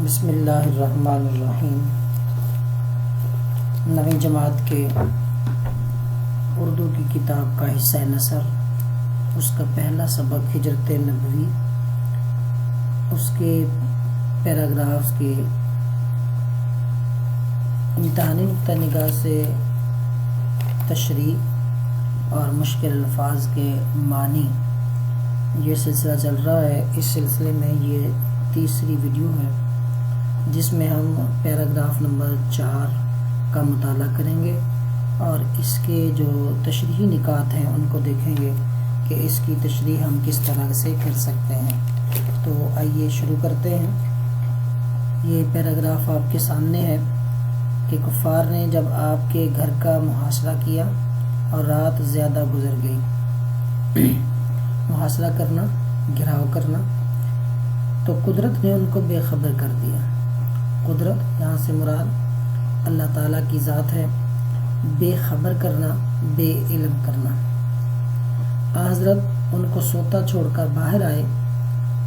بسم اللہ الرحمن الرحیم۔ نویں جماعت کے اردو کی کتاب کا حصہ نثر، اس کا پہلا سبق ہجرت نبوی، اس کے پیراگرافز کے امتحانی نقطہ نگاہ سے تشریح اور مشکل الفاظ کے معنی، یہ سلسلہ چل رہا ہے۔ اس سلسلے میں یہ تیسری ویڈیو ہے جس میں ہم پیراگراف نمبر 4 کا مطالعہ کریں گے اور اس کے جو تشریحی نکات ہیں ان کو دیکھیں گے کہ اس کی تشریح ہم کس طرح سے کر سکتے ہیں۔ تو آئیے شروع کرتے ہیں۔ یہ پیراگراف آپ کے سامنے ہے کہ کفار نے جب آپ کے گھر کا محاصرہ کیا اور رات زیادہ گزر گئی، محاصرہ کرنا، گھیراؤ کرنا، تو قدرت نے ان کو بے خبر کر دیا۔ قدرت یہاں سے مراد اللہ تعالیٰ کی ذات ہے۔ بے خبر کرنا، بے علم کرنا۔ حضرت ان کو سوتا چھوڑ کر باہر آئے،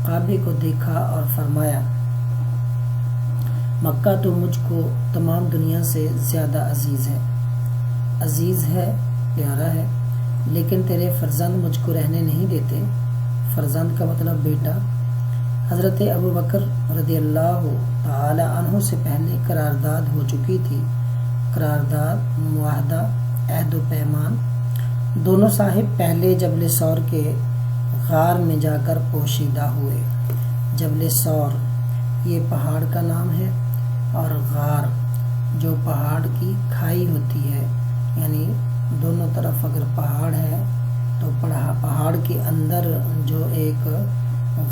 کعبے کو دیکھا اور فرمایا، مکہ تو مجھ کو تمام دنیا سے زیادہ عزیز ہے۔ عزیز ہے، پیارا ہے، لیکن تیرے فرزند مجھ کو رہنے نہیں دیتے۔ فرزند کا مطلب بیٹا۔ حضرت ابوبکر رضی اللہ تعالی عنہ سے پہلے قرارداد ہو چکی تھی۔ قرارداد، معاہدہ، عہد و پیمان۔ دونوں صاحب پہلے جبل ثور کے غار میں جا کر پوشیدہ ہوئے۔ جبل ثور یہ پہاڑ کا نام ہے، اور غار جو پہاڑ کی کھائی ہوتی ہے، یعنی دونوں طرف اگر پہاڑ ہے تو پہاڑ کے اندر جو ایک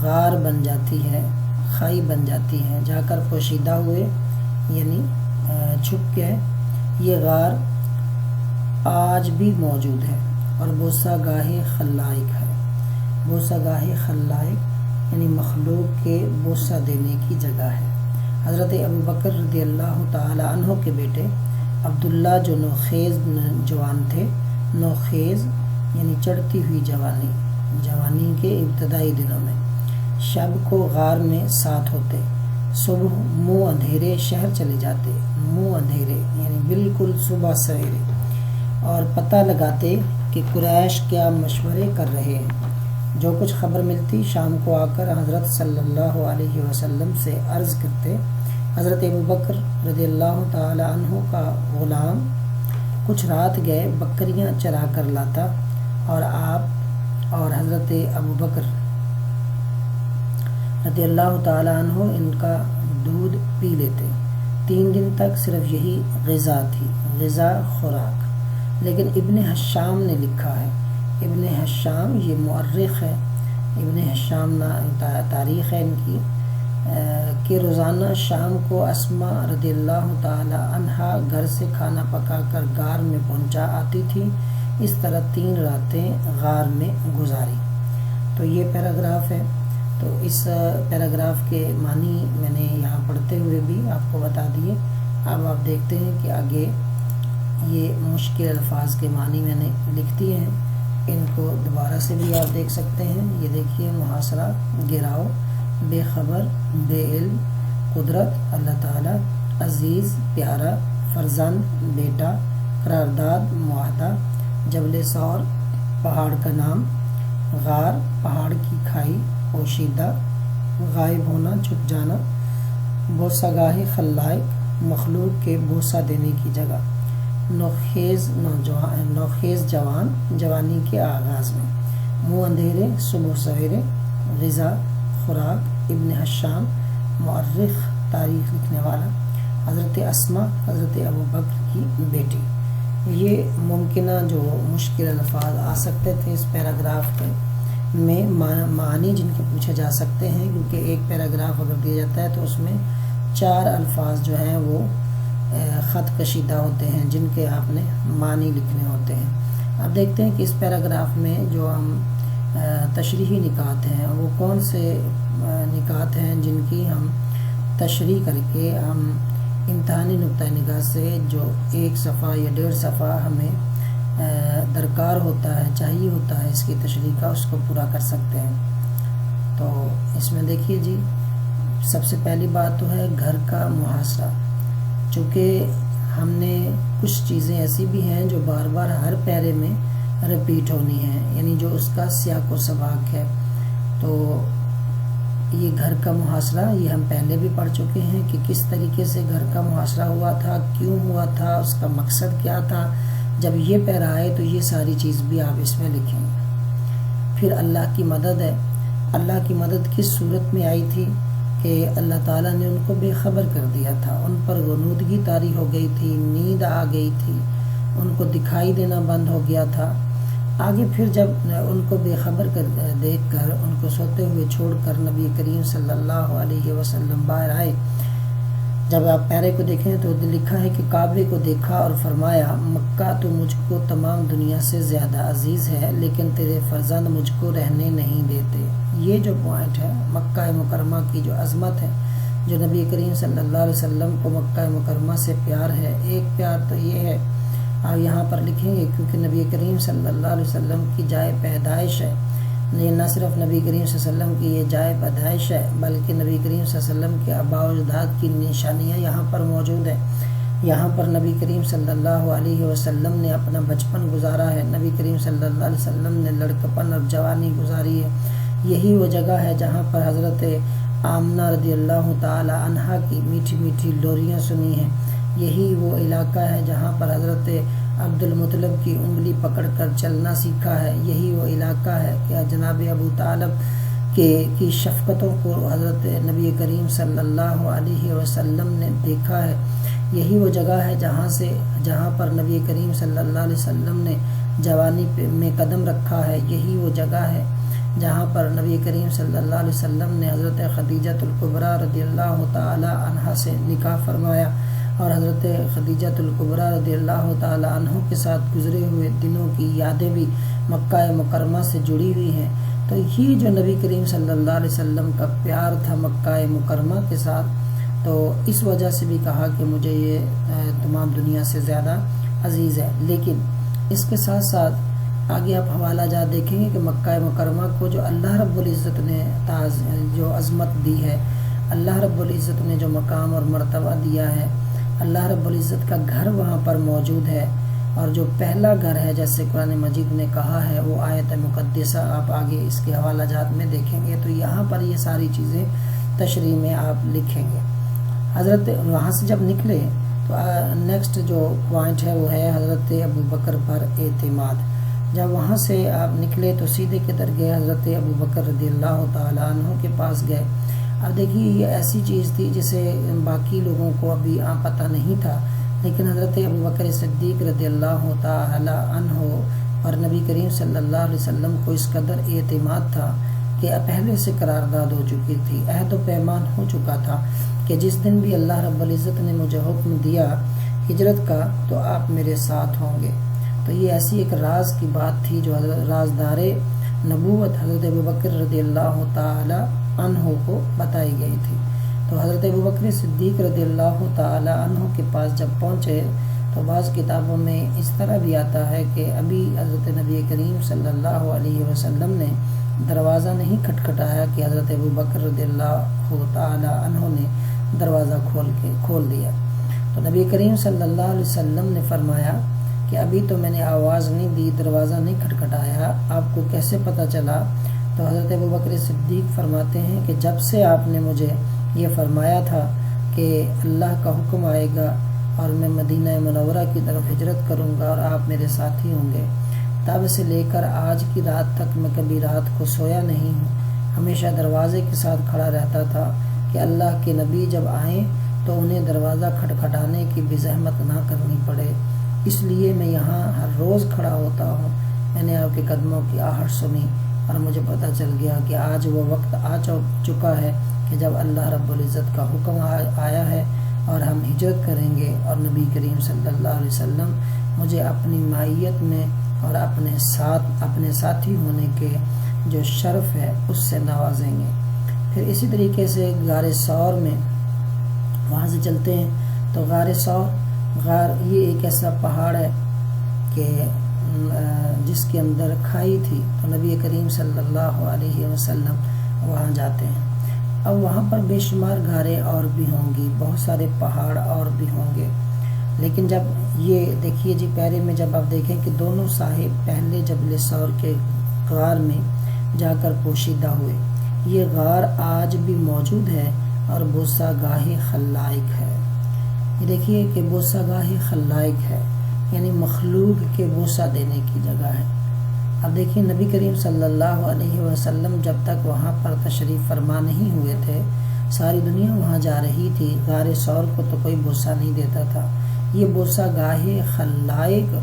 غار بن جاتی ہے، کھائی بن جاتی ہے، جا کر پوشیدہ ہوئے یعنی چھپ کے۔ یہ غار آج بھی موجود ہے اور بوسہ گاہ خلائق ہے۔ بوسہ گاہ خلائق یعنی مخلوق کے بوسہ دینے کی جگہ ہے۔ حضرت ابوبکر رضی اللہ تعالی عنہ کے بیٹے عبداللہ جو نوخیز جوان تھے، نوخیز یعنی چڑھتی ہوئی جوانی کے ابتدائی دنوں میں، شب کو غار میں ساتھ ہوتے، صبح منہ اندھیرے شہر چلے جاتے، منہ اندھیرے یعنی بالکل صبح سویرے، اور پتہ لگاتے کہ قریش کیا مشورے کر رہے ہیں۔ جو کچھ خبر ملتی شام کو آ کر حضرت صلی اللہ علیہ وسلم سے عرض کرتے۔ حضرت ابوبکر رضی اللہ تعالی عنہ کا غلام کچھ رات گئے بکریاں چرا کر لاتا، اور آپ اور حضرت ابوبکر رضی اللہ تعالی عنہ ان کا دودھ پی لیتے۔ 3 دن تک صرف یہی غذا تھی، غذا خوراک۔ لیکن ابن حشام نے لکھا ہے، ابن حشام یہ مورخ ہے، ابن حشام تاریخ ہے ان کی، کہ روزانہ شام کو اسماء رضی اللہ تعالی عنہا گھر سے کھانا پکا کر غار میں پہنچا آتی تھی۔ اس طرح 3 راتیں غار میں گزاری۔ تو یہ پیراگراف ہے۔ تو اس پیراگراف کے معنی میں نے یہاں پڑھتے ہوئے بھی آپ کو بتا دیے۔ اب آپ دیکھتے ہیں کہ آگے یہ مشکل الفاظ کے معنی میں نے لکھ دیے ہیں، ان کو دوبارہ سے بھی آپ دیکھ سکتے ہیں۔ یہ دیکھیے، محاصرہ، گھیراؤ، بے خبر، بے علم، قدرت اللہ تعالیٰ، عزیز پیارا، فرزند بیٹا، قرارداد معاہدہ، جبل ثور پہاڑ کا نام، غار پہاڑ کی کھائی، پوشیدہ، غائب ہونا، چھپ جانا، بوسہ گاہ خلائق مخلوق کے بوسہ دینے کی جگہ، نوخیز جوان جوانی کے آغاز میں، منہ اندھیرے صبح سویرے، غذا خوراک، ابن حشام مورخ تاریخ لکھنے والا، حضرت اسماء حضرت ابوبکر کی بیٹی۔ یہ ممکنہ جو مشکل الفاظ آ سکتے تھے اس پیراگراف میں معنی جن کے پوچھے جا سکتے ہیں، کیونکہ ایک پیراگراف اگر دیا جاتا ہے تو اس میں 4 الفاظ جو ہیں وہ خط کشیدہ ہوتے ہیں جن کے آپ نے معنی لکھنے ہوتے ہیں۔ اب دیکھتے ہیں کہ اس پیراگراف میں جو ہم تشریحی نکات ہیں وہ کون سے نکات ہیں جن کی ہم تشریح کر کے ہم امتحانی نقطہ نگاہ سے جو 1 صفحہ یا 1.5 صفحہ ہمیں درکار ہوتا ہے، چاہیے ہوتا ہے اس کی تشریح کا، اس کو پورا کر سکتے ہیں۔ تو اس میں دیکھیے جی سب سے پہلی بات تو ہے گھر کا محاصرہ، چونکہ ہم نے کچھ چیزیں ایسی بھی ہیں جو بار بار ہر پیرے میں رپیٹ ہونی ہیں، یعنی جو اس کا سیاق و سباق ہے۔ تو یہ گھر کا محاصرہ یہ ہم پہلے بھی پڑھ چکے ہیں کہ کس طریقے سے گھر کا محاصرہ ہوا تھا، کیوں ہوا تھا، اس کا مقصد کیا تھا۔ جب یہ پیرا آئے تو یہ ساری چیز بھی آپ اس میں لکھیں گے۔ پھر اللہ کی مدد ہے۔ اللہ کی مدد کس صورت میں آئی تھی کہ اللہ تعالیٰ نے ان کو بے خبر کر دیا تھا، ان پر غنودگی طاری ہو گئی تھی، نیند آ گئی تھی، ان کو دکھائی دینا بند ہو گیا تھا۔ آگے پھر جب ان کو بے خبر دیکھ کر ان کو سوتے ہوئے چھوڑ کر نبی کریم صلی اللہ علیہ وسلم باہر آئے، جب آپ پیرے کو دیکھیں تو لکھا ہے کہ کعبے کو دیکھا اور فرمایا مکہ تو مجھ کو تمام دنیا سے زیادہ عزیز ہے، لیکن تیرے فرزند مجھ کو رہنے نہیں دیتے۔ یہ جو پوائنٹ ہے مکہ مکرمہ کی جو عظمت ہے، جو نبی کریم صلی اللہ علیہ وسلم کو مکہ مکرمہ سے پیار ہے، ایک پیار تو یہ ہے، آپ یہاں پر لکھیں گے کیونکہ نبی کریم صلی اللہ علیہ وسلم کی جائے پیدائش ہے، یہ نہ صرف نبی کریم صلی اللہ علیہ وسلم کی یہ جائے پیدائش ہے بلکہ نبی کریم صلی اللہ علیہ وسلم کے آباء و اجداد کی نشانیاں یہاں پر موجود ہیں۔ یہاں پر نبی کریم صلی اللہ علیہ وسلم نے اپنا بچپن گزارا ہے، نبی کریم صلی اللہ علیہ وسلم نے لڑکپن اور جوانی گزاری ہے۔ یہی وہ جگہ ہے جہاں پر حضرت آمنہ رضی اللہ تعالی عنہا کی میٹھی میٹھی لوریاں سنی ہیں۔ یہی وہ علاقہ ہے جہاں پر حضرت عبد المطلب کی انگلی پکڑ کر چلنا سیکھا ہے۔ یہی وہ علاقہ ہے کہ جناب ابو طالب کی شفقتوں کو حضرت نبی کریم صلی اللہ علیہ وسلم نے دیکھا ہے۔ یہی وہ جگہ ہے جہاں پر نبی کریم صلی اللہ علیہ وسلم نے جوانی میں قدم رکھا ہے۔ یہی وہ جگہ ہے جہاں پر نبی کریم صلی اللہ علیہ وسلم نے حضرت خدیجہ الکبریٰ رضی اللہ تعالی عنہا سے نکاح فرمایا، اور حضرت خدیجہ الکبریٰ رضی اللہ تعالی عنہ کے ساتھ گزرے ہوئے دنوں کی یادیں بھی مکہ مکرمہ سے جڑی ہوئی ہیں۔ تو یہ جو نبی کریم صلی اللہ علیہ وسلم کا پیار تھا مکہ مکرمہ کے ساتھ، تو اس وجہ سے بھی کہا کہ مجھے یہ تمام دنیا سے زیادہ عزیز ہے۔ لیکن اس کے ساتھ ساتھ آگے آپ حوالہ جات دیکھیں گے کہ مکہ مکرمہ کو جو اللہ رب العزت نے جو عظمت دی ہے، اللہ رب العزت نے جو مقام اور مرتبہ دیا ہے، اللہ رب العزت کا گھر وہاں پر موجود ہے، اور جو پہلا گھر ہے جیسے قرآن مجید نے کہا ہے وہ آیت مقدسہ آپ آگے اس کے حوالہ جات میں دیکھیں گے، تو یہاں پر یہ ساری چیزیں تشریح میں آپ لکھیں گے۔ حضرت وہاں سے جب نکلے تو نیکسٹ جو پوائنٹ ہے وہ ہے حضرت ابو بکر پر اعتماد۔ جب وہاں سے آپ نکلے تو سیدھے کدھر گئے؟ حضرت ابو بکر رضی اللہ تعالیٰ عنہ کے پاس گئے۔ اب دیکھیے یہ ایسی چیز تھی جسے باقی لوگوں کو ابھی پتہ نہیں تھا، لیکن حضرت ابو بکر صدیق رضی اللہ تعالی عنہ اور نبی کریم صلی اللہ علیہ وسلم کو اس قدر اعتماد تھا کہ پہلے سے قرارداد ہو چکی تھی، عہد و پیمان ہو چکا تھا کہ جس دن بھی اللہ رب العزت نے مجھے حکم دیا ہجرت کا تو آپ میرے ساتھ ہوں گے۔ تو یہ ایسی ایک راز کی بات تھی جو رازدار نبوت حضرت ابو بکر رضی اللہ تعالی عنہ کو بتائی گئی تھی۔ تو حضرت ابو بکر صدیق رضی اللہ تعالی عنہ کے پاس جب پہنچے تو بعض کتابوں میں اس طرح بھی آتا ہے کہ ابھی حضرت نبی کریم صلی اللہ علیہ وسلم نے دروازہ نہیں کھٹکھٹایا کہ حضرت ابو بکر رضی اللہ تعالی عنہ نے دروازہ کھول دیا۔ تو نبی کریم صلی اللہ علیہ وسلم نے فرمایا کہ ابھی تو میں نے آواز نہیں دی، دروازہ نہیں کھٹکھٹایا، آپ کو کیسے پتہ چلا؟ تو حضرت ابو بکر صدیق فرماتے ہیں کہ جب سے آپ نے مجھے یہ فرمایا تھا کہ اللہ کا حکم آئے گا اور میں مدینہ منورہ کی طرف ہجرت کروں گا اور آپ میرے ساتھی ہوں گے، تب سے لے کر آج کی رات تک میں کبھی رات کو سویا نہیں ہوں، ہمیشہ دروازے کے ساتھ کھڑا رہتا تھا کہ اللہ کے نبی جب آئیں تو انہیں دروازہ کھٹکھٹانے کی بھی زحمت نہ کرنی پڑے، اس لیے میں یہاں ہر روز کھڑا ہوتا ہوں۔ میں نے آپ کے قدموں کی آہٹ سنی اور مجھے پتہ چل گیا کہ آج وہ وقت آ چکا ہے کہ جب اللہ رب العزت کا حکم آیا ہے اور ہم ہجرت کریں گے، اور نبی کریم صلی اللہ علیہ وسلم مجھے اپنی معیت میں اور اپنے ساتھی ہونے کے جو شرف ہے اس سے نوازیں گے۔ پھر اسی طریقے سے غار ثور میں وہاں سے چلتے ہیں تو غار یہ ایک ایسا پہاڑ ہے کہ جس کے اندر کھائی تھی، تو نبی کریم صلی اللہ علیہ وسلم وہاں جاتے ہیں۔ اب وہاں پر بے شمار غاریں اور بھی ہوں گی، بہت سارے پہاڑ اور بھی ہوں گے، لیکن جب یہ دیکھیے جی پہلے میں جب آپ دیکھیں کہ دونوں صاحب پہلے جبل ثور کے غار میں جا کر پوشیدہ ہوئے، یہ غار آج بھی موجود ہے اور بوسہ گاہ خلائق ہے۔ یہ دیکھیے کہ بوسہ گاہ خلائق ہے، یعنی مخلوق کے بوسہ دینے کی جگہ ہے۔ اب دیکھیے نبی کریم صلی اللہ علیہ وسلم جب تک وہاں پر تشریف فرما نہیں ہوئے تھے، ساری دنیا وہاں جا رہی تھی، غار ثور کو تو کوئی بوسہ نہیں دیتا تھا۔ یہ بوسہ گاہ خلائق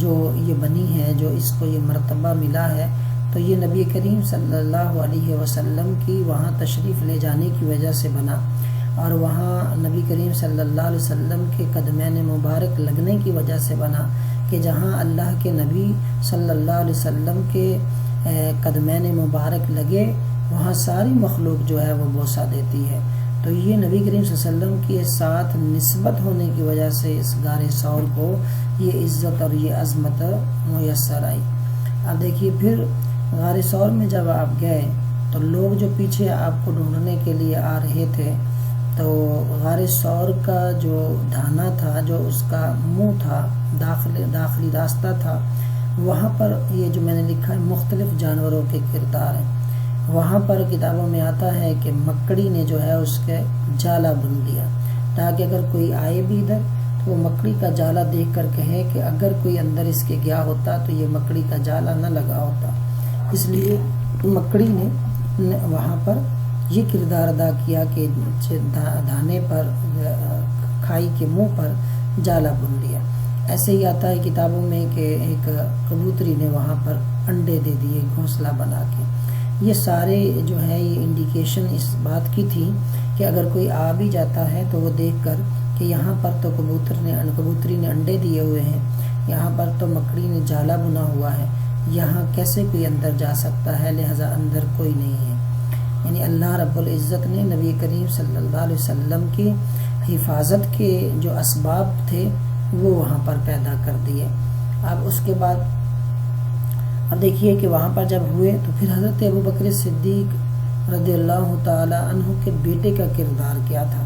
جو یہ بنی ہے، جو اس کو یہ مرتبہ ملا ہے، تو یہ نبی کریم صلی اللہ علیہ وسلم کی وہاں تشریف لے جانے کی وجہ سے بنا، اور وہاں نبی کریم صلی اللہ علیہ وسلم کے قدمین مبارک لگنے کی وجہ سے بنا، کہ جہاں اللہ کے نبی صلی اللہ علیہ وسلم کے قدمین مبارک لگے وہاں ساری مخلوق جو ہے وہ بوسہ دیتی ہے۔ تو یہ نبی کریم صلی اللہ علیہ وسلم کے ساتھ نسبت ہونے کی وجہ سے اس غار ثور کو یہ عزت اور یہ عظمت میسر آئی۔ اب دیکھیے پھر غار ثور میں جب آپ گئے تو لوگ جو پیچھے آپ کو ڈھونڈنے کے لیے آ رہے تھے، تو غار ثور کا جو ڈھانا تھا، جو اس کا منہ تھا، داخلی راستہ تھا، وہاں پر یہ جو میں نے لکھا ہے مختلف جانوروں کے کردار ہیں۔ وہاں پر کتابوں میں آتا ہے کہ مکڑی نے جو ہے اس کے جالا بن دیا، تاکہ اگر کوئی آئے بھی ادھر تو وہ مکڑی کا جالا دیکھ کر کہے کہ اگر کوئی اندر اس کے گیا ہوتا تو یہ مکڑی کا جالا نہ لگا ہوتا۔ اس لیے مکڑی نے وہاں پر یہ کردار ادا کیا کہ دھانے پر، کھائی کے منہ پر جالا بن دیا۔ ایسے ہی آتا ہے کتابوں میں کہ ایک کبوتری نے وہاں پر انڈے دے دیے گھونسلہ بنا کے۔ یہ سارے جو ہے یہ انڈیکیشن اس بات کی تھی کہ اگر کوئی آ بھی جاتا ہے تو وہ دیکھ کر کہ یہاں پر تو کبوتری نے انڈے دیے ہوئے ہیں، یہاں پر تو مکڑی نے جالا بنا ہوا ہے، یہاں کیسے کوئی اندر جا سکتا ہے، لہذا اندر کوئی نہیں ہے۔ یعنی اللہ رب العزت نے نبی کریم صلی اللہ علیہ وسلم کی حفاظت کے جو اسباب تھے وہ وہاں پر پیدا کر دیے۔ اب اس کے بعد اب دیکھیے کہ وہاں پر جب ہوئے تو پھر حضرت ابوبکر صدیق رضی اللہ تعالی عنہ کے بیٹے کا کردار کیا تھا۔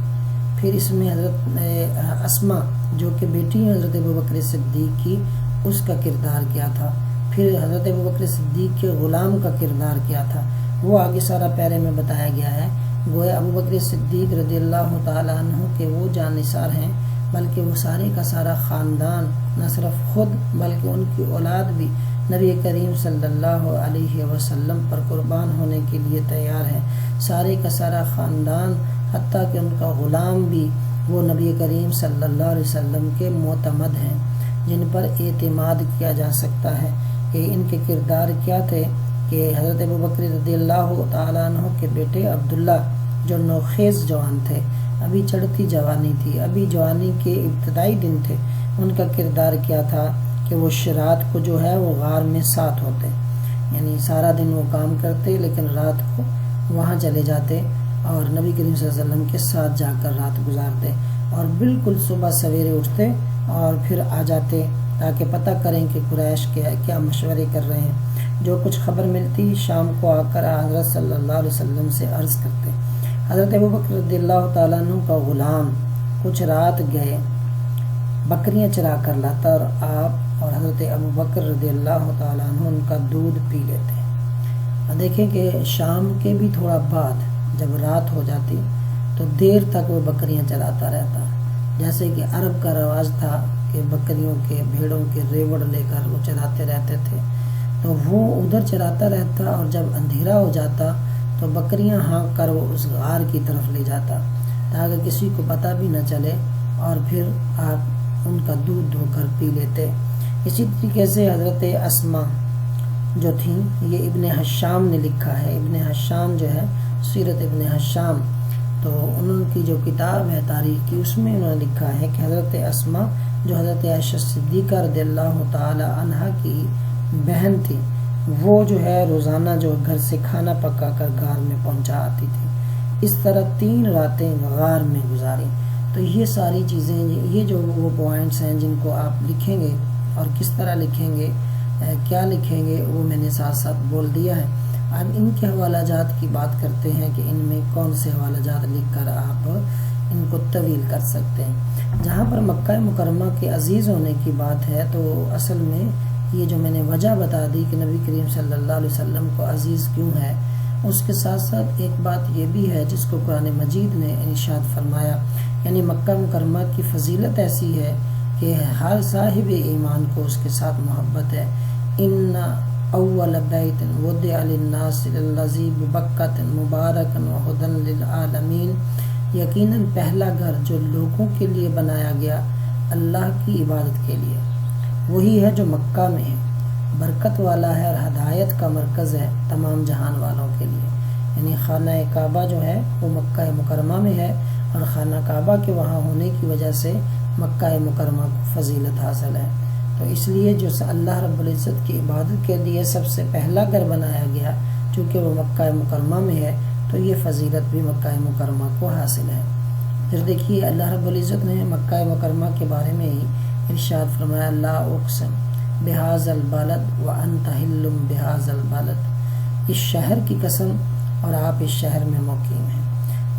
پھر اس میں حضرت اسما جو کہ بیٹی ہے حضرت ابوبکر صدیق کی، اس کا کردار کیا تھا۔ پھر حضرت ابوبکر صدیق کے غلام کا کردار کیا تھا، وہ آگے سارا پیرے میں بتایا گیا ہے۔ گویا ابوبکر صدیق رضی اللہ تعالی عنہ کے وہ جانثار ہیں، بلکہ وہ سارے کا سارا خاندان، نہ صرف خود بلکہ ان کی اولاد بھی نبی کریم صلی اللہ علیہ وسلم پر قربان ہونے کے لیے تیار ہے۔ سارے کا سارا خاندان، حتیٰ کہ ان کا غلام بھی وہ نبی کریم صلی اللہ علیہ وسلم کے معتمد ہیں، جن پر اعتماد کیا جا سکتا ہے۔ کہ ان کے کردار کیا تھے کہ حضرت ابوبکر رضی اللہ تعالیٰ عنہ کے بیٹے عبداللہ جو نوخیز جوان تھے، ابھی چڑھتی جوانی تھی، ابھی جوانی کے ابتدائی دن تھے، ان کا کردار کیا تھا کہ وہ رات کو جو ہے وہ غار میں ساتھ ہوتے، یعنی سارا دن وہ کام کرتے لیکن رات کو وہاں چلے جاتے اور نبی کریم صلی اللہ علیہ وسلم کے ساتھ جا کر رات گزارتے، اور بالکل صبح سویرے اٹھتے اور پھر آ جاتے تاکہ پتہ کریں کہ قریش کیا مشورے کر رہے ہیں۔ جو کچھ خبر ملتی شام کو آ کر حضرت صلی اللہ علیہ وسلم سے عرض کرتے۔ حضرت ابوبکر رضی اللہ تعالیٰ عنہ کا غلام کچھ رات گئے بکریاں چرا کر لاتا، اور آپ اور حضرت ابوبکر رضی اللہ تعالیٰ عنہ ان کا دودھ پی لیتے۔ اور دیکھیں کہ شام کے بھی تھوڑا بعد جب رات ہو جاتی تو دیر تک وہ بکریاں چراتا رہتا، جیسے کہ عرب کا رواج تھا کہ بکریوں کے، بھیڑوں کے ریوڑ لے کر وہ چراتے رہتے تھے۔ تو وہ ادھر چراتا رہتا اور جب اندھیرا ہو جاتا تو بکریاں ہانک کر وہ اس غار کی طرف لے جاتا تاکہ کسی کو پتہ بھی نہ چلے، اور پھر آپ ان کا دودھ دھو کر پی لیتے۔ اسی طریقے سے حضرت اسما جو تھیں، یہ ابن حشام نے لکھا ہے، ابن حشام جو ہے سیرت ابن حشام، تو انہوں کی جو کتاب ہے تاریخ کی، اس میں انہوں نے لکھا ہے کہ حضرت اسما جو حضرت عائشہ صدیقہ رضی اللہ تعالی عنہا کی بہن تھی، وہ جو ہے روزانہ جو گھر سے کھانا پکا کر غار میں پہنچا آتی تھی۔ اس طرح 3 راتیں غار میں گزاری۔ تو یہ ساری چیزیں، یہ جو وہ پوائنٹس ہیں جن کو آپ لکھیں گے اور کس طرح لکھیں گے، کیا لکھیں گے، وہ میں نے ساتھ ساتھ بول دیا ہے۔ اب ان کے حوالہ جات کی بات کرتے ہیں کہ ان میں کون سے حوالہ جات لکھ کر آپ ان کو طویل کر سکتے ہیں۔ جہاں پر مکہ مکرمہ کے عزیز ہونے کی بات ہے تو اصل میں یہ جو میں نے وجہ بتا دی کہ نبی کریم صلی اللہ علیہ وسلم کو عزیز کیوں ہے، اس کے ساتھ ساتھ ایک بات یہ بھی ہے جس کو قرآن مجید نے ارشاد فرمایا، یعنی مکہ مکرمہ کی فضیلت ایسی ہے کہ ہر صاحب ایمان کو اس کے ساتھ محبت ہے۔ ان اول بیت وضع للناس للذی ببکۃ مبارکا وہدی للعالمین، یقیناً پہلا گھر جو لوگوں کے لیے بنایا گیا اللہ کی عبادت کے لیے وہی ہے جو مکہ میں ہے، برکت والا ہے اور ہدایت کا مرکز ہے تمام جہان والوں کے لیے۔ یعنی خانہ کعبہ جو ہے وہ مکہ مکرمہ میں ہے، اور خانہ کعبہ کے وہاں ہونے کی وجہ سے مکہ مکرمہ کو فضیلت حاصل ہے۔ تو اس لیے جو اللہ رب العزت کی عبادت کے لیے سب سے پہلا گھر بنایا گیا چونکہ وہ مکہ مکرمہ میں ہے، تو یہ فضیلت بھی مکہ مکرمہ کو حاصل ہے۔ پھر دیکھیے اللہ رب العزت نے مکہ مکرمہ کے بارے میں ہی ارشاد فرمایا، لا اقسم بہذا البلد وانت حل بہذا البلد، اس شہر کی قسم اور آپ اس شہر میں مقیم ہیں۔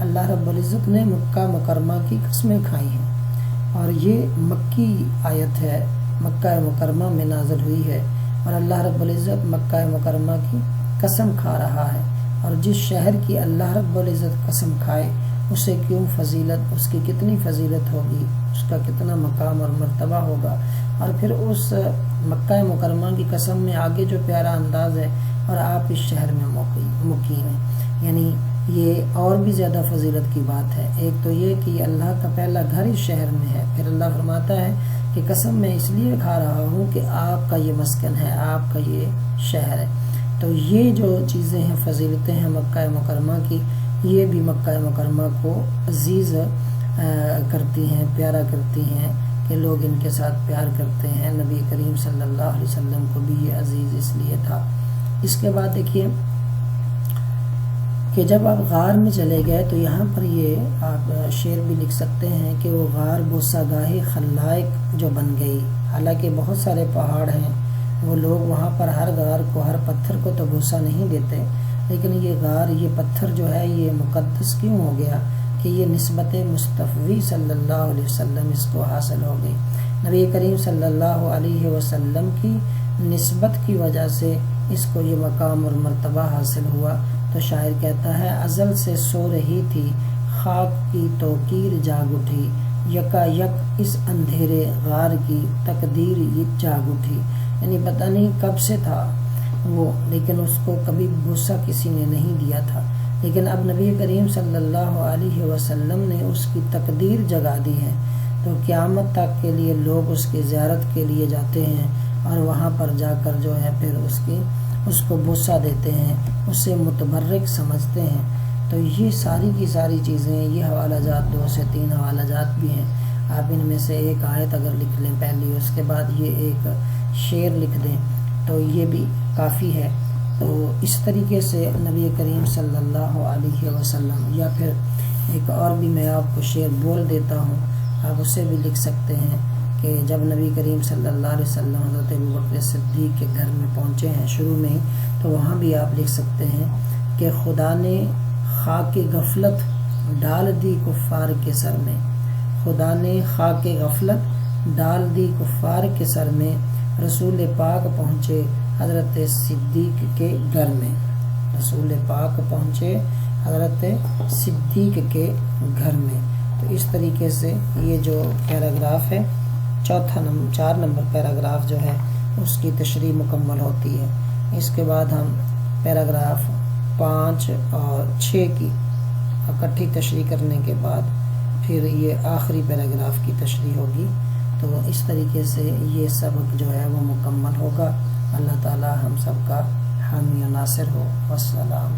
اللہ رب العزت نے مکہ مکرمہ کی قسمیں کھائی ہیں، اور یہ مکی آیت ہے، مکہ مکرمہ میں نازل ہوئی ہے، اور اللہ رب العزت مکہ مکرمہ کی قسم کھا رہا ہے، اور جس شہر کی اللہ رب العزت قسم کھائے اسے کیوں فضیلت، اس کی کتنی فضیلت ہوگی، اس کا کتنا مقام اور مرتبہ ہوگا۔ اور پھر اس مکہ مکرمہ کی قسم میں آگے جو پیارا انداز ہے، اور آپ اس شہر میں مقیم ہیں، یعنی یہ اور بھی زیادہ فضیلت کی بات ہے۔ ایک تو یہ کہ اللہ کا پہلا گھر اس شہر میں ہے، پھر اللہ فرماتا ہے کہ قسم میں اس لیے کھا رہا ہوں کہ آپ کا یہ مسکن ہے، آپ کا یہ شہر ہے۔ تو یہ جو چیزیں ہیں، فضیلتیں ہیں مکہ مکرمہ کی، یہ بھی مکہ مکرمہ کو عزیز کرتی ہیں، پیارا کرتی ہیں، کہ لوگ ان کے ساتھ پیار کرتے ہیں۔ نبی کریم صلی اللہ علیہ وسلم کو بھی یہ عزیز اس لیے تھا۔ اس کے بعد دیکھیے کہ جب آپ غار میں چلے گئے تو یہاں پر یہ آپ شعر بھی لکھ سکتے ہیں کہ وہ غار بوسہ گاہ خلائق جو بن گئی، حالانکہ بہت سارے پہاڑ ہیں، وہ لوگ وہاں پر ہر غار کو، ہر پتھر کو تو بوسہ نہیں دیتے، لیکن یہ غار، یہ پتھر جو ہے یہ مقدس کیوں ہو گیا کہ یہ نسبت مصطفی صلی اللہ علیہ وسلم اس کو حاصل ہو گئی۔ نبی کریم صلی اللہ علیہ وسلم کی نسبت کی وجہ سے اس کو یہ مقام اور مرتبہ حاصل ہوا۔ تو شاعر کہتا ہے، ازل سے سو رہی تھی خاک کی توقیر جاگ اٹھی، یکا یک اس اندھیرے غار کی تقدیر یہ جاگ اٹھی۔ یعنی پتہ نہیں کب سے تھا وہ، لیکن اس کو کبھی بوسہ کسی نے نہیں دیا تھا، لیکن اب نبی کریم صلی اللہ علیہ وسلم نے اس کی تقدیر جگا دی ہے، تو قیامت تک کے لیے لوگ اس کی زیارت کے لیے جاتے ہیں، اور وہاں پر جا کر جو ہے پھر اس کو بوسہ دیتے ہیں، اسے متبرک سمجھتے ہیں۔ تو یہ ساری کی ساری چیزیں، یہ حوالہ جات 2 سے 3 حوالہ جات بھی ہیں، آپ ان میں سے ایک آیت اگر لکھ لیں پہلی، اس کے بعد یہ ایک شعر لکھ دیں تو یہ بھی کافی ہے۔ تو اس طریقے سے نبی کریم صلی اللہ علیہ وسلم، یا پھر ایک اور بھی میں آپ کو شعر بول دیتا ہوں، آپ اسے بھی لکھ سکتے ہیں کہ جب نبی کریم صلی اللہ علیہ وسلم حضرت ابوبکر صدیق کے گھر میں پہنچے ہیں شروع میں ہی، تو وہاں بھی آپ لکھ سکتے ہیں کہ خدا نے خاک غفلت ڈال دی کفار کے سر میں، خدا نے خاک غفلت ڈال دی کفار کے سر میں، رسول پاک پہنچے حضرت صدیق کے گھر میں، رسول پاک پہنچے حضرت صدیق کے گھر میں۔ تو اس طریقے سے یہ جو پیراگراف ہے، 4 نمبر پیراگراف جو ہے اس کی تشریح مکمل ہوتی ہے۔ اس کے بعد ہم پیراگراف 5 اور 6 کی اکٹھی تشریح کرنے کے بعد پھر یہ آخری پیراگراف کی تشریح ہوگی۔ تو اس طریقے سے یہ سبق جو ہے وہ مکمل ہوگا۔ اللہ تعالی ہم سب کا حامی و ناصر ہو۔ والسلام،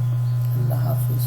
اللہ حافظ۔